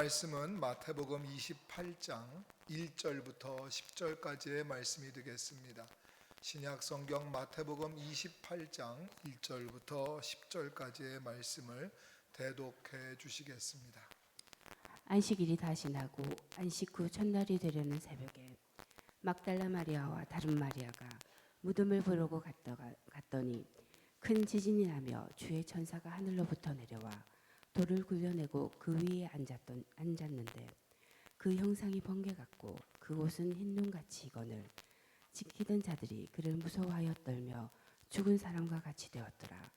말씀은 마태복음 28장 1절부터 10절까지의 말씀이 되겠습니다. 신약 성경 마태복음 28장 1절부터 10절까지의 말씀을 대독해 주시겠습니다. 안식일이 다시 나고 안식 후 첫날이 되려는 새벽에 막달라 마리아와 다른 마리아가 무덤을 보려고 갔더니 큰 지진이 나며 주의 천사가 하늘로부터 내려와 돌을 굴려내고 그 위에 앉았는데 그 형상이 번개 같고 그 옷은 흰 눈같이 이거늘 지키던 자들이 그를 무서워하여 떨며 죽은 사람과 같이 되었더라.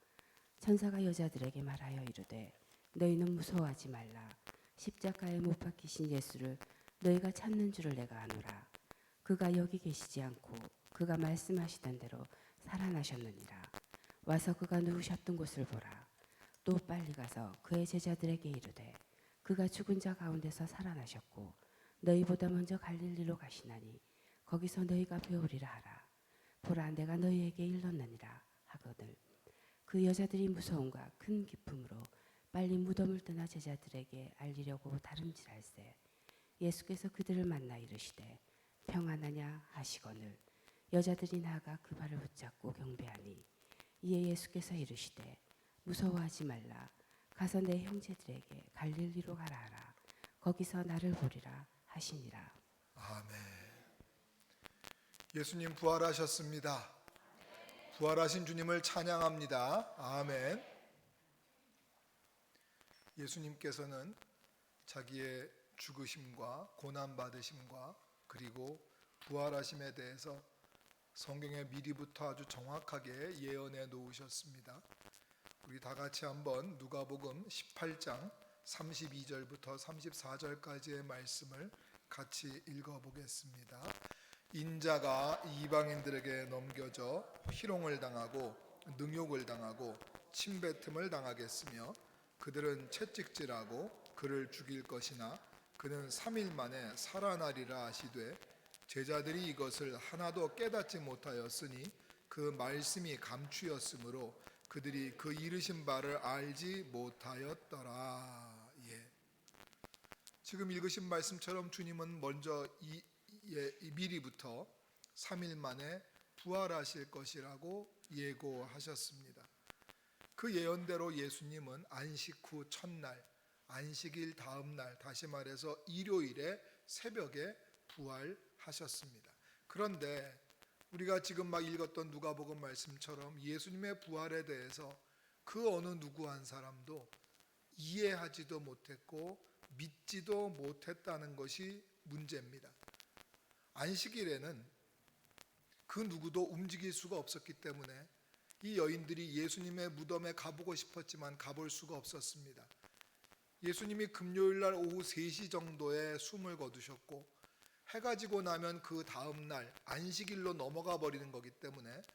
천사가 여자들에게 말하여 이르되 너희는 무서워하지 말라. 십자가에 못 박히신 예수를 너희가 찾는 줄을 내가 아노라. 그가 여기 계시지 않고 그가 말씀하시던 대로 살아나셨느니라. 와서 그가 누우셨던 곳을 보라. 또 빨리 가서 그의 제자들에게 이르되 그가 죽은 자 가운데서 살아나셨고 너희보다 먼저 갈릴리로 가시나니 거기서 너희가 배우리라 하라. 보라, 내가 너희에게 일렀느니라 하거늘 그 여자들이 무서움과 큰 기쁨으로 빨리 무덤을 떠나 제자들에게 알리려고 다름질할세. 예수께서 그들을 만나 이르시되 평안하냐 하시거늘 여자들이 나아가 그 발을 붙잡고 경배하니 이에 예수께서 이르시되 무서워하지 말라. 가서 내 형제들에게 갈릴리로 가라 하라. 거기서 나를 보리라 하시니라. 아멘. 예수님 부활하셨습니다. 부활하신 주님을 찬양합니다. 아멘. 예수님께서는 자기의 죽으심과 고난받으심과 그리고 부활하심에 대해서 성경에 미리부터 아주 정확하게 예언해 놓으셨습니다. 우리 다 같이 한번 누가복음 18장 32절부터 34절까지의 말씀을 같이 읽어보겠습니다. 인자가 이방인들에게 넘겨져 희롱을 당하고 능욕을 당하고 침뱉음을 당하겠으며 그들은 채찍질하고 그를 죽일 것이나 그는 3일 만에 살아나리라 하시되 제자들이 이것을 하나도 깨닫지 못하였으니 그 말씀이 감추였으므로 그들이 그 이르신 바를 알지 못하였더라. 지금 읽으신 말씀처럼 주님은 먼저 미리부터 3일 만에 부활하실 것이라고 예고하셨습니다. 그 예언대로 예수님은 안식 후 첫날, 안식일 다음 날, 다시 말해서 일요일에 새벽에 부활하셨습니다. 그런데 우리가 지금 막 읽었던 누가복음 말씀처럼 예수님의 부활에 대해서 그 어느 누구 한 사람도 이해하지도 못했고 믿지도 못했다는 것이 문제입니다. 안식일에는 그 누구도 움직일 수가 없었기 때문에 이 여인들이 예수님의 무덤에 가보고 싶었지만 가볼 수가 없었습니다. 예수님이 금요일 날 오후 3시 정도에 숨을 거두셨고 해가 지고 나면 그 다음 날 안식일로 넘어가 버리는 거기 때문에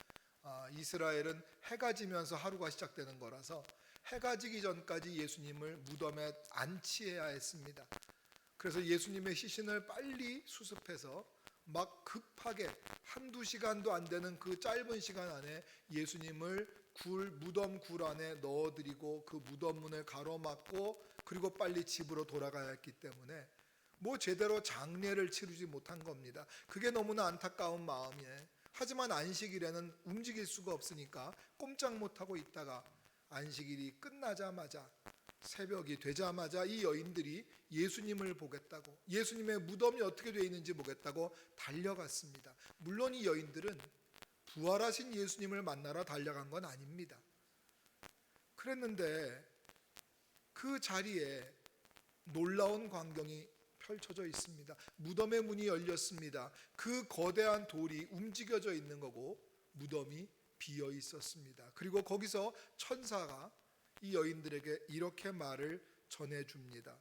이스라엘은 해가 지면서 하루가 시작되는 거라서 해가 지기 전까지 예수님을 무덤에 안치해야 했습니다. 그래서 예수님의 시신을 빨리 수습해서 막 급하게 1-2시간도 안 되는 그 짧은 시간 안에 예수님을 무덤 굴 안에 넣어드리고 그 무덤 문을 가로막고 그리고 빨리 집으로 돌아가야 했기 때문에 제대로 장례를 치르지 못한 겁니다. 그게 너무나 안타까운 마음이에요. 하지만 안식일에는 움직일 수가 없으니까 꼼짝 못하고 있다가 안식일이 끝나자마자 새벽이 되자마자 이 여인들이 예수님을 보겠다고, 예수님의 무덤이 어떻게 되어 있는지 보겠다고 달려갔습니다. 물론 이 여인들은 부활하신 예수님을 만나러 달려간 건 아닙니다. 그랬는데 그 자리에 놀라운 광경이 펼쳐져 있습니다. 무덤의 문이 열렸습니다. 그 거대한 돌이 움직여져 있는 거고 무덤이 비어 있었습니다. 그리고 거기서 천사가 이 여인들에게 이렇게 말을 전해줍니다.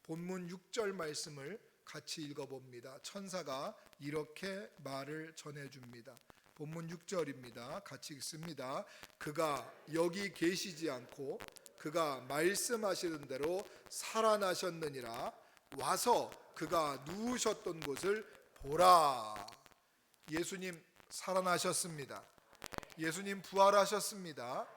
본문 6절 말씀을 같이 읽어봅니다. 천사가 이렇게 말을 전해줍니다. 본문 6절입니다. 같이 읽습니다. 그가 여기 계시지 않고 그가 말씀하시는 대로 살아나셨느니라. 와서 그가 누우셨던 곳을 보라. 예수님 살아나셨습니다. 예수님 부활하셨습니다.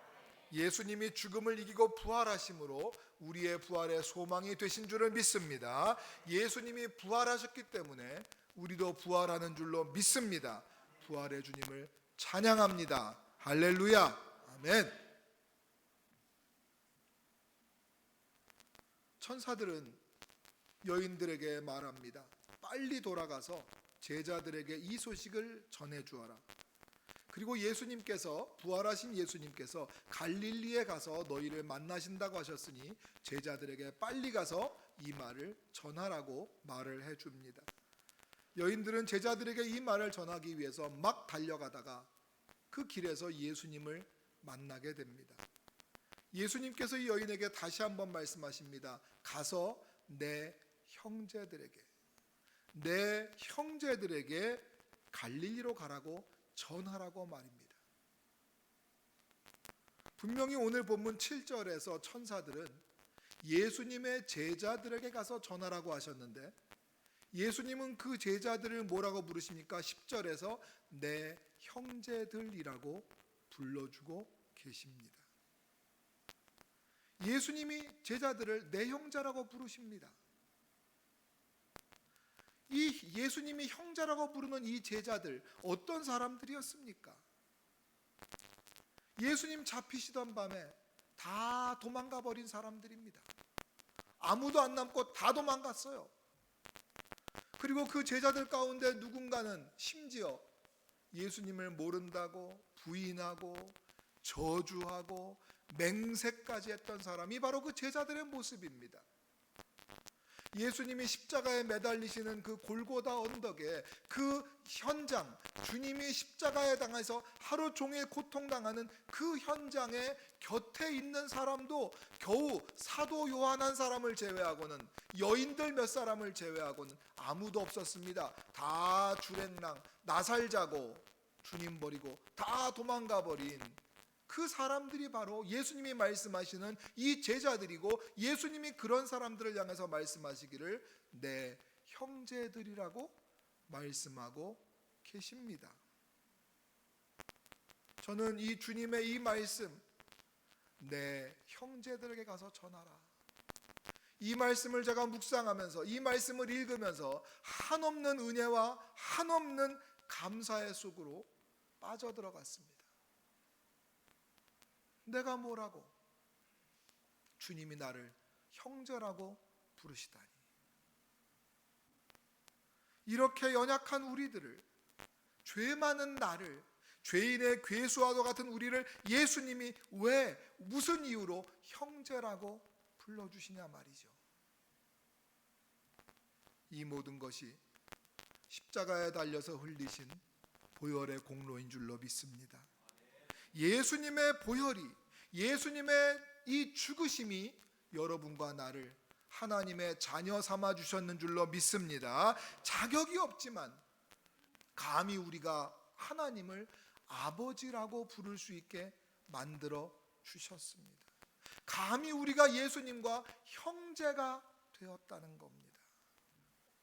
예수님이 죽음을 이기고 부활하심으로 우리의 부활의 소망이 되신 줄을 믿습니다. 예수님이 부활하셨기 때문에 우리도 부활하는 줄로 믿습니다. 부활의 주님을 찬양합니다. 할렐루야. 아멘. 천사들은 여인들에게 말합니다. 빨리 돌아가서 제자들에게 이 소식을 전해 주어라. 그리고 예수님께서, 부활하신 예수님께서 갈릴리에 가서 너희를 만나신다고 하셨으니 제자들에게 빨리 가서 이 말을 전하라고 말을 해줍니다. 여인들은 제자들에게 이 말을 전하기 위해서 막 달려가다가 그 길에서 예수님을 만나게 됩니다. 예수님께서 이 여인에게 다시 한번 말씀하십니다. 가서 내 형제들에게 갈릴리로 가라고 전하라고 말입니다. 분명히 오늘 본문 7절에서 천사들은 예수님의 제자들에게 가서 전하라고 하셨는데 예수님은 그 제자들을 뭐라고 부르십니까? 10절에서 내 형제들이라고 불러주고 계십니다. 예수님이 제자들을 내 형제라고 부르십니다. 이 예수님이 형제라고 부르는 이 제자들 어떤 사람들이었습니까? 예수님 잡히시던 밤에 다 도망가 버린 사람들입니다. 아무도 안 남고 다 도망갔어요. 그리고 그 제자들 가운데 누군가는 심지어 예수님을 모른다고 부인하고 저주하고 맹세까지 했던 사람이 바로 그 제자들의 모습입니다. 예수님이 십자가에 매달리시는 그 골고다 언덕에 그 현장, 주님이 십자가에 당해서 하루 종일 고통당하는 그 현장에 곁에 있는 사람도 겨우 사도 요한 한 사람을 제외하고는, 여인들 몇 사람을 제외하고는 아무도 없었습니다. 다 주랭랑 나살자고 주님 버리고 다 도망가 버린 그 사람들이 바로 예수님이 말씀하시는 이 제자들이고, 예수님이 그런 사람들을 향해서 말씀하시기를 내 형제들이라고 말씀하고 계십니다. 저는 이 주님의 이 말씀, 내 형제들에게 가서 전하라, 이 말씀을 제가 묵상하면서, 이 말씀을 읽으면서 한없는 은혜와 한없는 감사의 속으로 빠져들어갔습니다. 내가 뭐라고? 주님이 나를 형제라고 부르시다니. 이렇게 연약한 우리들을, 죄 많은 나를, 죄인의 괴수와도 같은 우리를 예수님이 왜, 무슨 이유로 형제라고 불러주시냐 말이죠. 이 모든 것이 십자가에 달려서 흘리신 보혈의 공로인 줄로 믿습니다. 예수님의 보혈이, 예수님의 이 죽으심이 여러분과 나를 하나님의 자녀 삼아 주셨는 줄로 믿습니다. 자격이 없지만 감히 우리가 하나님을 아버지라고 부를 수 있게 만들어 주셨습니다. 감히 우리가 예수님과 형제가 되었다는 겁니다.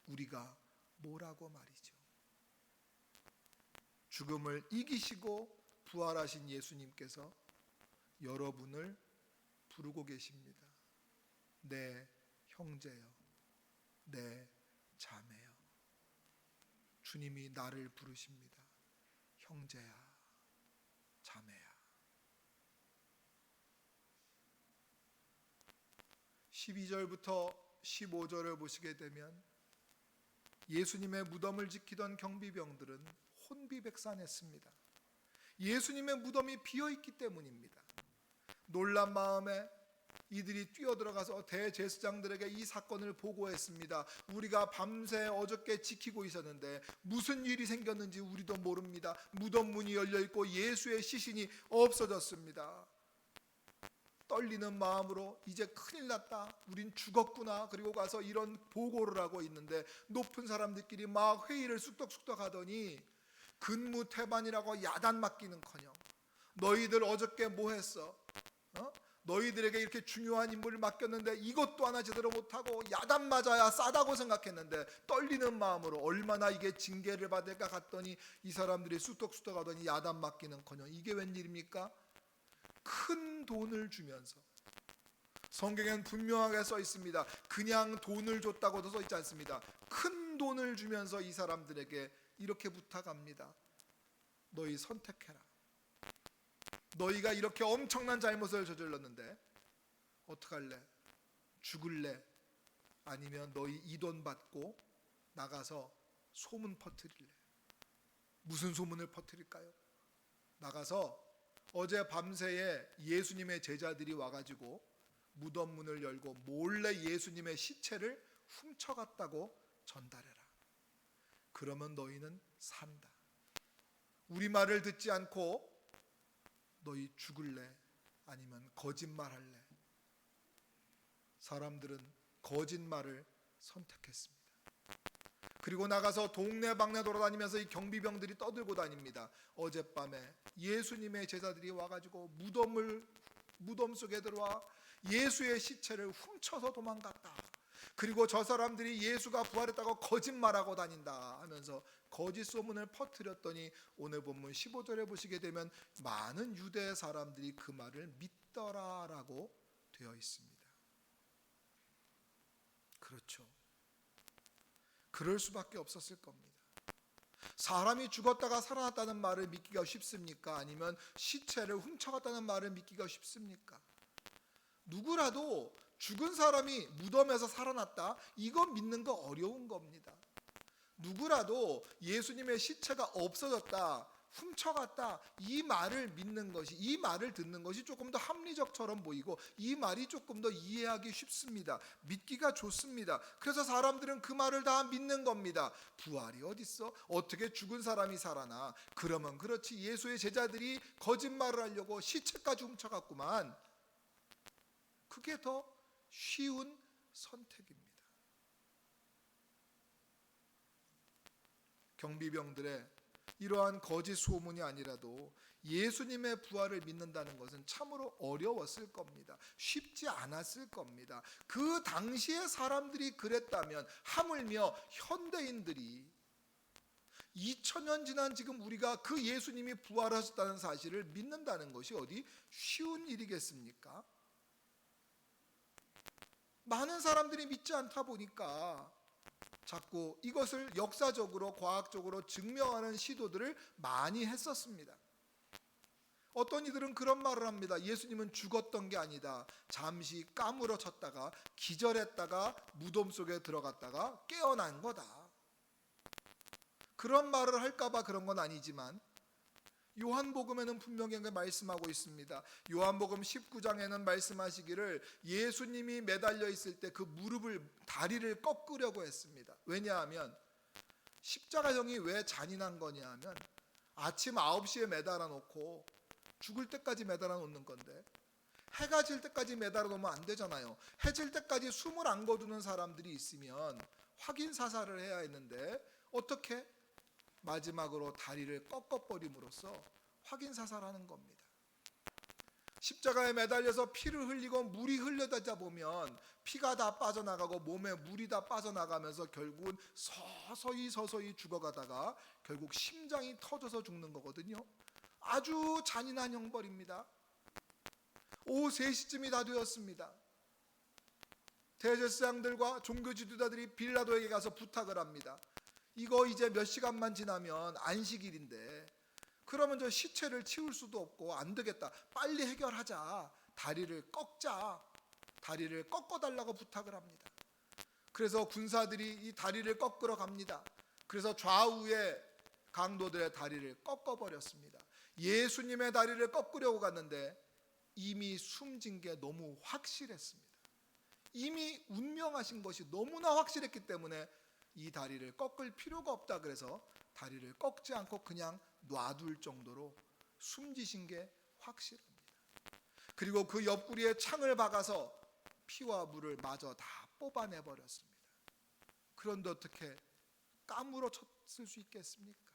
우리가 뭐라고 말이죠. 죽음을 이기시고 부활하신 예수님께서 여러분을 부르고 계십니다. 내 형제여, 내 자매여. 주님이 나를 부르십니다. 형제야, 자매야. 12절부터 15절을 보시게 되면 예수님의 무덤을 지키던 경비병들은 혼비백산했습니다. 예수님의 무덤이 비어있기 때문입니다. 놀란 마음에 이들이 뛰어들어가서 대제사장들에게 이 사건을 보고했습니다. 우리가 밤새 어저께 지키고 있었는데 무슨 일이 생겼는지 우리도 모릅니다. 무덤 문이 열려있고 예수의 시신이 없어졌습니다. 떨리는 마음으로 이제 큰일 났다, 우린 죽었구나, 그리고 가서 이런 보고를 하고 있는데 높은 사람들끼리 막 회의를 쑥덕쑥덕 하더니 근무태반이라고 야단 맡기는커녕 너희들 어저께 뭐 했어? 너희들에게 이렇게 중요한 임무를 맡겼는데 이것도 하나 제대로 못하고 야단 맞아야 싸다고 생각했는데 떨리는 마음으로 얼마나 이게 징계를 받을까 갔더니 이 사람들이 쑥덕쑥덕 하더니 야단 맡기는커녕 이게 웬일입니까? 큰 돈을 주면서, 성경에는 분명하게 써 있습니다. 그냥 돈을 줬다고도 써 있지 않습니다. 큰 돈을 주면서 이 사람들에게 이렇게 부탁합니다. 너희 선택해라. 너희가 이렇게 엄청난 잘못을 저질렀는데 어떡할래? 죽을래? 아니면 너희 이 돈 받고 나가서 소문 퍼뜨릴래? 무슨 소문을 퍼뜨릴까요? 나가서 어제 밤새에 예수님의 제자들이 와가지고 무덤 문을 열고 몰래 예수님의 시체를 훔쳐갔다고 전달해라. 그러면 너희는 산다. 우리 말을 듣지 않고 너희 죽을래? 아니면 거짓말할래? 사람들은 거짓말을 선택했습니다. 그리고 나가서 동네방네 돌아다니면서 이 경비병들이 떠들고 다닙니다. 어젯밤에 예수님의 제자들이 와가지고 무덤 속에 들어와 예수의 시체를 훔쳐서 도망갔다. 그리고 저 사람들이 예수가 부활했다고 거짓말하고 다닌다 하면서 거짓 소문을 퍼뜨렸더니 오늘 본문 15절에 보시게 되면 많은 유대 사람들이 그 말을 믿더라라고 되어 있습니다. 그렇죠. 그럴 수밖에 없었을 겁니다. 사람이 죽었다가 살아났다는 말을 믿기가 쉽습니까? 아니면 시체를 훔쳐갔다는 말을 믿기가 쉽습니까? 누구라도 죽은 사람이 무덤에서 살아났다, 이거 믿는 거 어려운 겁니다. 누구라도 예수님의 시체가 없어졌다, 훔쳐갔다, 이 말을 믿는 것이, 이 말을 듣는 것이 조금 더 합리적처럼 보이고 이 말이 조금 더 이해하기 쉽습니다. 믿기가 좋습니다. 그래서 사람들은 그 말을 다 믿는 겁니다. 부활이 어딨어? 어떻게 죽은 사람이 살아나? 그러면 그렇지, 예수의 제자들이 거짓말을 하려고 시체까지 훔쳐갔구만. 그게 더 쉬운 선택입니다. 경비병들의 이러한 거짓 소문이 아니라도 예수님의 부활을 믿는다는 것은 참으로 어려웠을 겁니다. 쉽지 않았을 겁니다. 그 당시에 사람들이 그랬다면 하물며 현대인들이 2000년 지난 지금 우리가 그 예수님이 부활하셨다는 사실을 믿는다는 것이 어디 쉬운 일이겠습니까? 많은 사람들이 믿지 않다 보니까 자꾸 이것을 역사적으로 과학적으로 증명하는 시도들을 많이 했었습니다. 어떤 이들은 그런 말을 합니다. 예수님은 죽었던 게 아니다. 잠시 까무러쳤다가 기절했다가 무덤 속에 들어갔다가 깨어난 거다. 그런 말을 할까봐 그런 건 아니지만 요한복음에는 분명히 말씀하고 있습니다. 요한복음 19장에는 말씀하시기를 예수님이 매달려 있을 때 그 다리를 꺾으려고 했습니다. 왜냐하면 십자가형이 왜 잔인한 거냐 하면 아침 9시에 매달아 놓고 죽을 때까지 매달아 놓는 건데 해가 질 때까지 매달아 놓으면 안 되잖아요. 해 질 때까지 숨을 안 거두는 사람들이 있으면 확인 사살을 해야 했는데 어떻게? 마지막으로 다리를 꺾어버림으로써 확인 사살하는 겁니다. 십자가에 매달려서 피를 흘리고 물이 흘러다니다 보면 피가 다 빠져나가고 몸에 물이 다 빠져나가면서 결국은 서서히 죽어가다가 결국 심장이 터져서 죽는 거거든요. 아주 잔인한 형벌입니다. 오후 3시쯤이 다 되었습니다. 대제사장들과 종교 지도자들이 빌라도에게 가서 부탁을 합니다. 이거 이제 몇 시간만 지나면 안식일인데 그러면 저 시체를 치울 수도 없고 안 되겠다. 빨리 해결하자. 다리를 꺾자. 다리를 꺾어달라고 부탁을 합니다. 그래서 군사들이 이 다리를 꺾으러 갑니다. 그래서 좌우의 강도들의 다리를 꺾어버렸습니다. 예수님의 다리를 꺾으려고 갔는데 이미 숨진 게 너무 확실했습니다. 이미 운명하신 것이 너무나 확실했기 때문에 이 다리를 꺾을 필요가 없다 그래서 다리를 꺾지 않고 그냥 놔둘 정도로 숨지신 게 확실합니다. 그리고 그 옆구리에 창을 박아서 피와 물을 마저 다 뽑아내 버렸습니다. 그런데 어떻게 까무러쳤을 수 있겠습니까?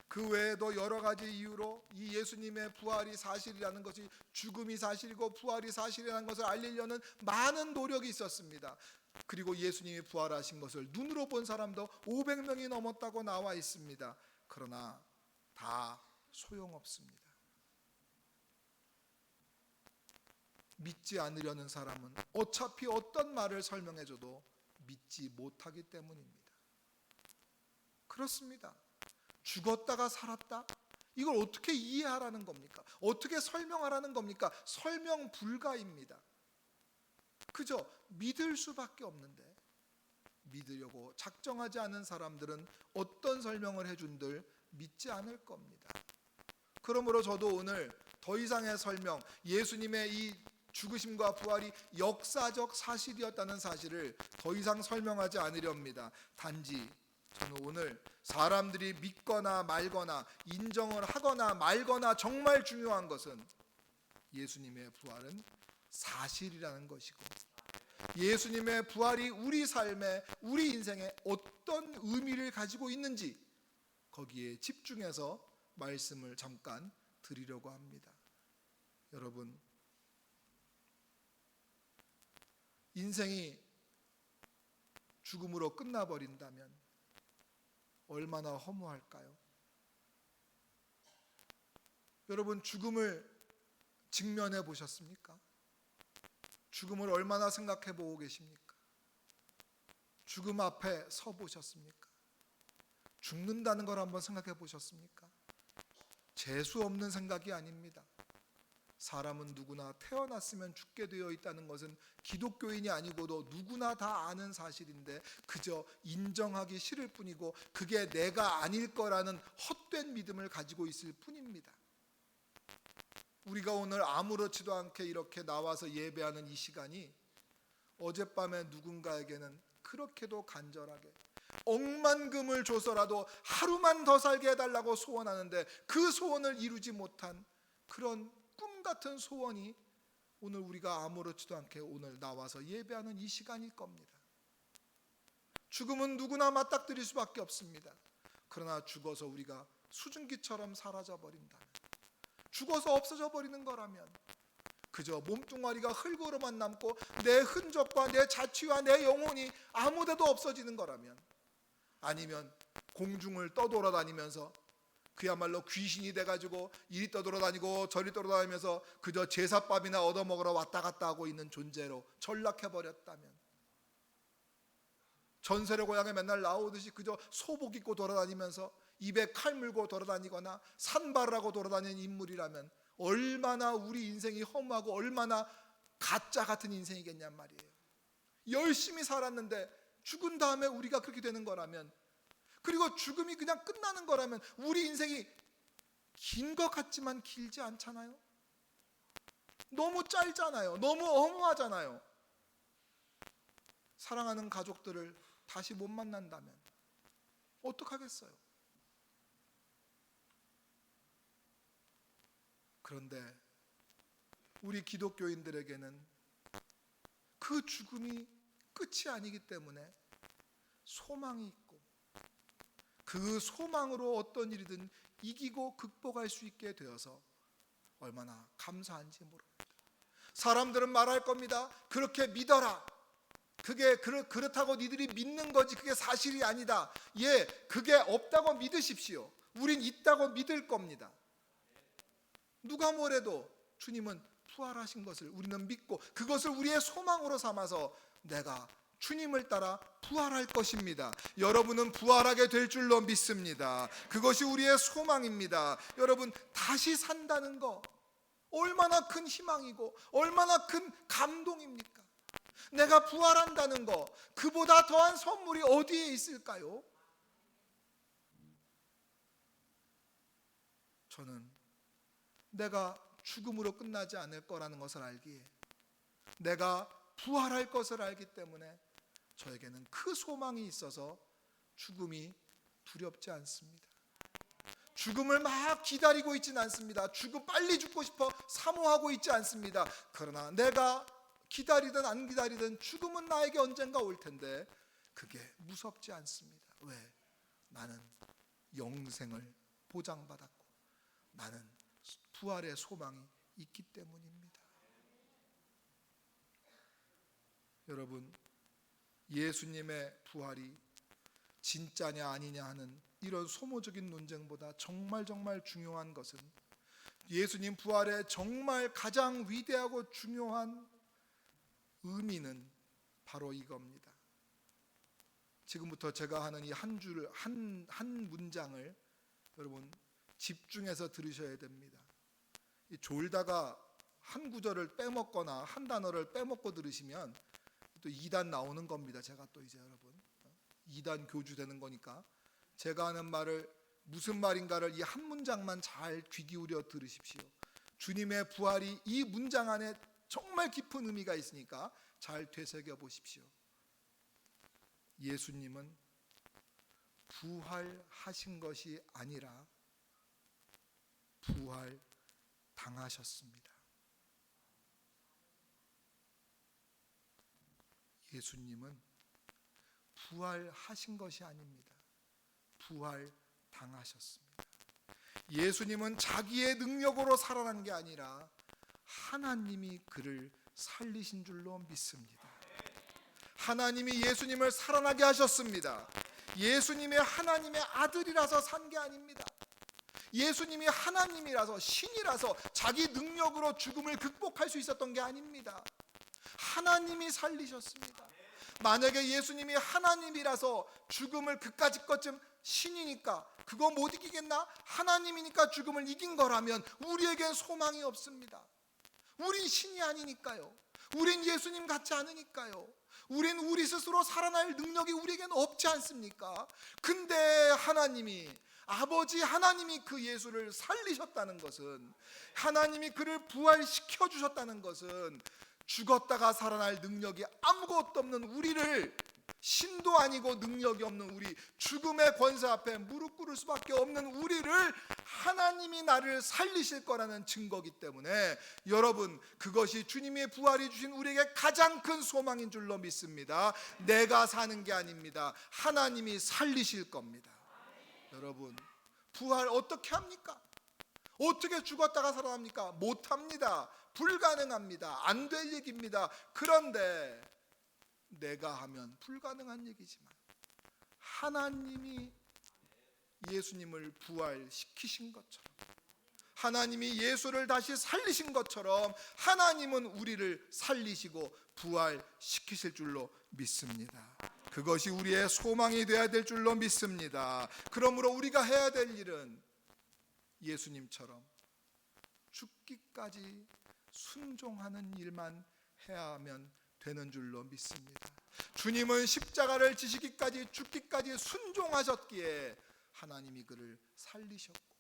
그 외에도 여러 가지 이유로 이 예수님의 부활이 사실이라는 것이, 죽음이 사실이고 부활이 사실이라는 것을 알리려는 많은 노력이 있었습니다. 그리고 예수님이 부활하신 것을 눈으로 본 사람도 500명이 넘었다고 나와 있습니다. 그러나 다 소용없습니다. 믿지 않으려는 사람은 어차피 어떤 말을 설명해줘도 믿지 못하기 때문입니다. 그렇습니다. 죽었다가 살았다? 이걸 어떻게 이해하라는 겁니까? 어떻게 설명하라는 겁니까? 설명 불가입니다. 그저 믿을 수밖에 없는데 믿으려고 작정하지 않은 사람들은 어떤 설명을 해준들 믿지 않을 겁니다. 그러므로 저도 오늘 더 이상의 설명, 예수님의 이 죽으심과 부활이 역사적 사실이었다는 사실을 더 이상 설명하지 않으렵니다. 단지 저는 오늘 사람들이 믿거나 말거나 인정을 하거나 말거나 정말 중요한 것은 예수님의 부활은 사실이라는 것이고, 예수님의 부활이 우리 삶에, 우리 인생에 어떤 의미를 가지고 있는지 거기에 집중해서 말씀을 잠깐 드리려고 합니다. 여러분, 인생이 죽음으로 끝나버린다면 얼마나 허무할까요? 여러분, 죽음을 직면해 보셨습니까? 죽음을 얼마나 생각해 보고 계십니까? 죽음 앞에 서 보셨습니까? 죽는다는 걸 한번 생각해 보셨습니까? 재수 없는 생각이 아닙니다. 사람은 누구나 태어났으면 죽게 되어 있다는 것은 기독교인이 아니고도 누구나 다 아는 사실인데 그저 인정하기 싫을 뿐이고 그게 내가 아닐 거라는 헛된 믿음을 가지고 있을 뿐입니다. 우리가 오늘 아무렇지도 않게 이렇게 나와서 예배하는 이 시간이 어젯밤에 누군가에게는 그렇게도 간절하게 억만금을 줘서라도 하루만 더 살게 해달라고 소원하는데 그 소원을 이루지 못한 그런 꿈 같은 소원이 오늘 우리가 아무렇지도 않게 오늘 나와서 예배하는 이 시간일 겁니다. 죽음은 누구나 맞닥뜨릴 수밖에 없습니다. 그러나 죽어서 우리가 수증기처럼 사라져 버린다면, 죽어서 없어져 버리는 거라면, 그저 몸뚱아리가 흙으로만 남고 내 흔적과 내 자취와 내 영혼이 아무데도 없어지는 거라면, 아니면 공중을 떠돌아다니면서 그야말로 귀신이 돼가지고 이리 떠돌아다니고 저리 떠돌아다니면서 그저 제사밥이나 얻어먹으러 왔다 갔다 하고 있는 존재로 전락해버렸다면, 전설의 고향에 맨날 나오듯이 그저 소복 입고 돌아다니면서 입에 칼 물고 돌아다니거나 산발을 하고 돌아다니는 인물이라면 얼마나 우리 인생이 허무하고 얼마나 가짜 같은 인생이겠냔 말이에요. 열심히 살았는데 죽은 다음에 우리가 그렇게 되는 거라면, 그리고 죽음이 그냥 끝나는 거라면 우리 인생이 긴 것 같지만 길지 않잖아요. 너무 짧잖아요. 너무 허무하잖아요. 사랑하는 가족들을 다시 못 만난다면 어떡하겠어요? 그런데 우리 기독교인들에게는 그 죽음이 끝이 아니기 때문에 소망이 있고 그 소망으로 어떤 일이든 이기고 극복할 수 있게 되어서 얼마나 감사한지 모릅니다. 사람들은 말할 겁니다. 그렇게 믿어라. 그게 그렇다고 니들이 믿는 거지 그게 사실이 아니다. 예, 그게 없다고 믿으십시오. 우린 있다고 믿을 겁니다. 누가 뭐래도 주님은 부활하신 것을 우리는 믿고 그것을 우리의 소망으로 삼아서 내가 주님을 따라 부활할 것입니다. 여러분은 부활하게 될 줄로 믿습니다. 그것이 우리의 소망입니다. 여러분, 다시 산다는 거 얼마나 큰 희망이고 얼마나 큰 감동입니까? 내가 부활한다는 거, 그보다 더한 선물이 어디에 있을까요? 저는 내가 죽음으로 끝나지 않을 거라는 것을 알기에, 내가 부활할 것을 알기 때문에 저에게는 그 소망이 있어서 죽음이 두렵지 않습니다. 죽음을 막 기다리고 있지는 않습니다. 빨리 죽고 싶어 사모하고 있지 않습니다. 그러나 내가 기다리든 안 기다리든 죽음은 나에게 언젠가 올 텐데 그게 무섭지 않습니다. 왜? 나는 영생을 보장받았고 나는 부활의 소망이 있기 때문입니다. 여러분, 예수님의 부활이 진짜냐 아니냐 하는 이런 소모적인 논쟁보다 정말 중요한 것은 예수님 부활의 정말 가장 위대하고 중요한 의미는 바로 이겁니다. 지금부터 제가 하는 이 한 문장을 여러분 집중해서 들으셔야 됩니다. 이 졸다가 한 구절을 빼먹거나 한 단어를 빼먹고 들으시면 또 2단 나오는 겁니다. 제가 또 이제 여러분 2단 교주 되는 거니까 제가 하는 말을 무슨 말인가를 이 한 문장만 잘 귀 기울여 들으십시오. 주님의 부활이 이 문장 안에 정말 깊은 의미가 있으니까 잘 되새겨 보십시오. 예수님은 부활하신 것이 아니라 부활당하셨습니다. 예수님은 부활하신 것이 아닙니다. 부활당하셨습니다. 예수님은 자기의 능력으로 살아난 게 아니라 하나님이 그를 살리신 줄로 믿습니다. 하나님이 예수님을 살아나게 하셨습니다. 예수님의 하나님의 아들이라서 산 게 아닙니다. 예수님이 하나님이라서 신이라서 자기 능력으로 죽음을 극복할 수 있었던 게 아닙니다. 하나님이 살리셨습니다. 만약에 예수님이 하나님이라서 죽음을 그까짓 것쯤 신이니까 그거 못 이기겠나? 하나님이니까 죽음을 이긴 거라면 우리에겐 소망이 없습니다. 우린 신이 아니니까요. 우린 예수님 같지 않으니까요. 우린 우리 스스로 살아날 능력이 우리에겐 없지 않습니까? 근데 하나님이 아버지 하나님이 그 예수를 살리셨다는 것은, 하나님이 그를 부활시켜 주셨다는 것은 죽었다가 살아날 능력이 아무것도 없는 우리를, 신도 아니고 능력이 없는 우리, 죽음의 권세 앞에 무릎 꿇을 수밖에 없는 우리를 하나님이 나를 살리실 거라는 증거이기 때문에 여러분, 그것이 주님의 부활이 주신 우리에게 가장 큰 소망인 줄로 믿습니다. 내가 사는 게 아닙니다. 하나님이 살리실 겁니다. 여러분, 부활 어떻게 합니까? 어떻게 죽었다가 살아납니까? 못합니다. 불가능합니다. 안 될 얘기입니다. 그런데 내가 하면 불가능한 얘기지만 하나님이 예수님을 부활시키신 것처럼, 하나님이 예수를 다시 살리신 것처럼 하나님은 우리를 살리시고 부활시키실 줄로 믿습니다. 그것이 우리의 소망이 되어야 될 줄로 믿습니다. 그러므로 우리가 해야 될 일은 예수님처럼 죽기까지 순종하는 일만 해야 하면 되는 줄로 믿습니다. 주님은 십자가를 지시기까지, 죽기까지 순종하셨기에 하나님이 그를 살리셨고,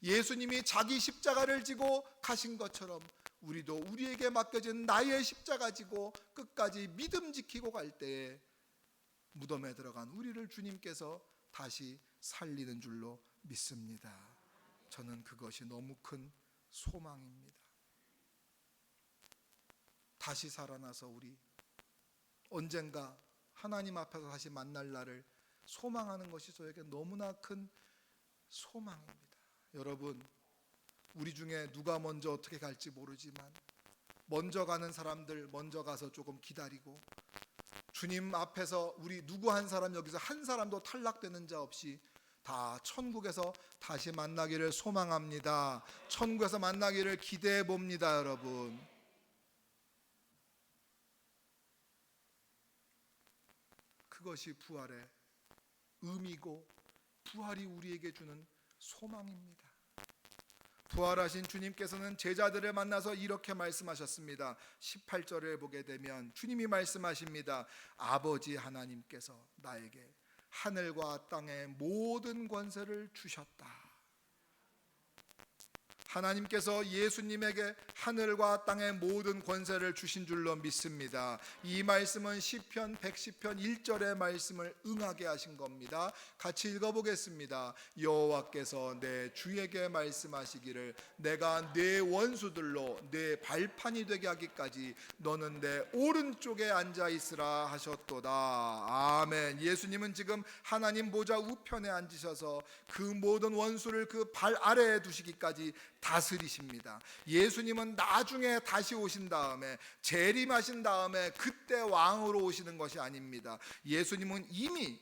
예수님이 자기 십자가를 지고 가신 것처럼 우리도 우리에게 맡겨진 나의 십자가 지고 끝까지 믿음 지키고 갈 때에 무덤에 들어간 우리를 주님께서 다시 살리는 줄로 믿습니다. 저는 그것이 너무 큰 소망입니다. 다시 살아나서 우리 언젠가 하나님 앞에서 다시 만날 날을 소망하는 것이 저에게 너무나 큰 소망입니다. 여러분, 우리 중에 누가 먼저 어떻게 갈지 모르지만 먼저 가는 사람들 먼저 가서 조금 기다리고, 주님 앞에서 우리 누구 한 사람, 여기서 한 사람도 탈락되는 자 없이 다 천국에서 다시 만나기를 소망합니다. 천국에서 만나기를 기대해 봅니다. 여러분, 그것이 부활의 의미고 부활이 우리에게 주는 소망입니다. 부활하신 주님께서는 제자들을 만나서 이렇게 말씀하셨습니다. 18절을 보게 되면 주님이 말씀하십니다. 아버지 하나님께서 나에게 하늘과 땅의 모든 권세를 주셨다. 하나님께서 예수님에게 하늘과 땅의 모든 권세를 주신 줄로 믿습니다. 이 말씀은 시편 110편 1절의 말씀을 응하게 하신 겁니다. 같이 읽어보겠습니다. 여호와께서 내 주에게 말씀하시기를 내가 내 원수들로 내 발판이 되게 하기까지 너는 내 오른쪽에 앉아 있으라 하셨도다. 아멘. 예수님은 지금 하나님 보좌 우편에 앉으셔서 그 모든 원수를 그 발 아래에 두시기까지 다스리십니다. 예수님은 나중에 다시 오신 다음에, 재림하신 다음에 그때 왕으로 오시는 것이 아닙니다. 예수님은 이미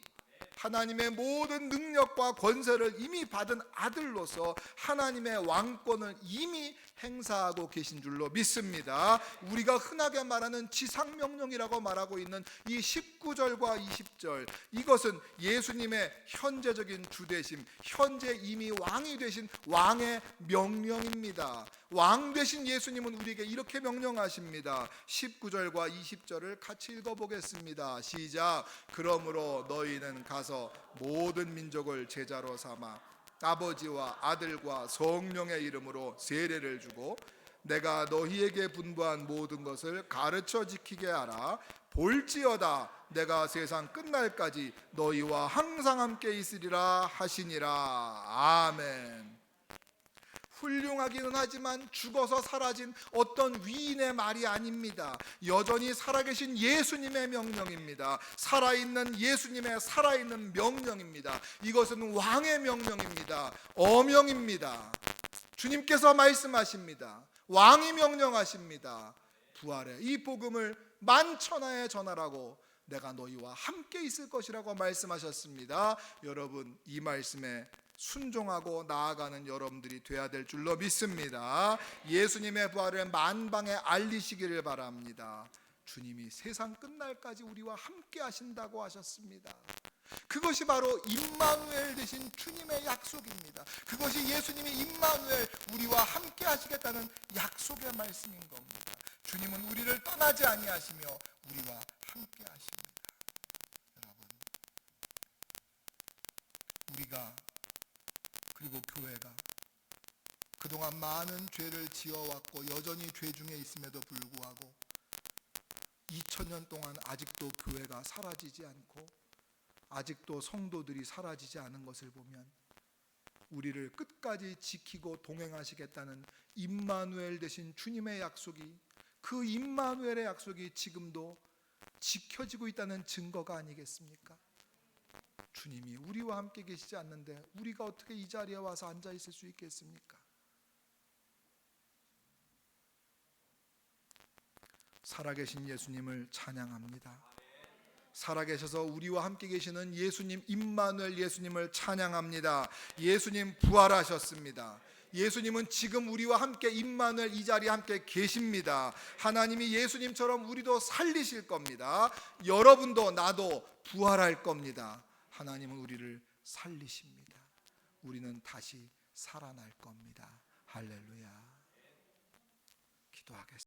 하나님의 모든 능력과 권세를 이미 받은 아들로서 하나님의 왕권을 이미 행사하고 계신 줄로 믿습니다. 우리가 흔하게 말하는 지상명령이라고 말하고 있는 이 19절과 20절, 이것은 예수님의 현재적인 주되심, 현재 이미 왕이 되신 왕의 명령입니다. 왕 되신 예수님은 우리에게 이렇게 명령하십니다. 19절과 20절을 같이 읽어보겠습니다. 시작. 그러므로 너희는 가서 모든 민족을 제자로 삼아 아버지와 아들과 성령의 이름으로 세례를 주고 내가 너희에게 분부한 모든 것을 가르쳐 지키게 하라. 볼지어다 내가 세상 끝날까지 너희와 항상 함께 있으리라 하시니라. 아멘. 훌륭하기는 하지만 죽어서 사라진 어떤 위인의 말이 아닙니다. 여전히 살아계신 예수님의 명령입니다. 살아있는 예수님의 살아있는 명령입니다. 이것은 왕의 명령입니다. 어명입니다. 주님께서 말씀하십니다. 왕이 명령하십니다. 부활의 이 복음을 만천하에 전하라고 내가 너희와 함께 있을 것이라고 말씀하셨습니다. 여러분, 이 말씀에 순종하고 나아가는 여러분들이 되어야 될 줄로 믿습니다. 예수님의 부활을 만방에 알리시기를 바랍니다. 주님이 세상 끝날까지 우리와 함께 하신다고 하셨습니다. 그것이 바로 임마누엘 되신 주님의 약속입니다. 그것이 예수님이 임마누엘, 우리와 함께 하시겠다는 약속의 말씀인 겁니다. 주님은 우리를 떠나지 아니하시며 우리와 함께 하십니다. 여러분, 우리가 그리고 교회가 그동안 많은 죄를 지어왔고 여전히 죄 중에 있음에도 불구하고 2000년 동안 아직도 교회가 사라지지 않고 아직도 성도들이 사라지지 않은 것을 보면 우리를 끝까지 지키고 동행하시겠다는 임마누엘 되신 주님의 약속이, 그 임마누엘의 약속이 지금도 지켜지고 있다는 증거가 아니겠습니까? 주님이 우리와 함께 계시지 않는데 우리가 어떻게 이 자리에 와서 앉아 있을 수 있겠습니까? 살아계신 예수님을 찬양합니다. 살아계셔서 우리와 함께 계시는 예수님, 임마누엘 예수님을 찬양합니다. 예수님 부활하셨습니다. 예수님은 지금 우리와 함께 임마누엘 이 자리에 함께 계십니다. 하나님이 예수님처럼 우리도 살리실 겁니다. 여러분도 나도 부활할 겁니다. 하나님은 우리를 살리십니다. 우리는 다시 살아날 겁니다. 할렐루야. 기도하겠습니다.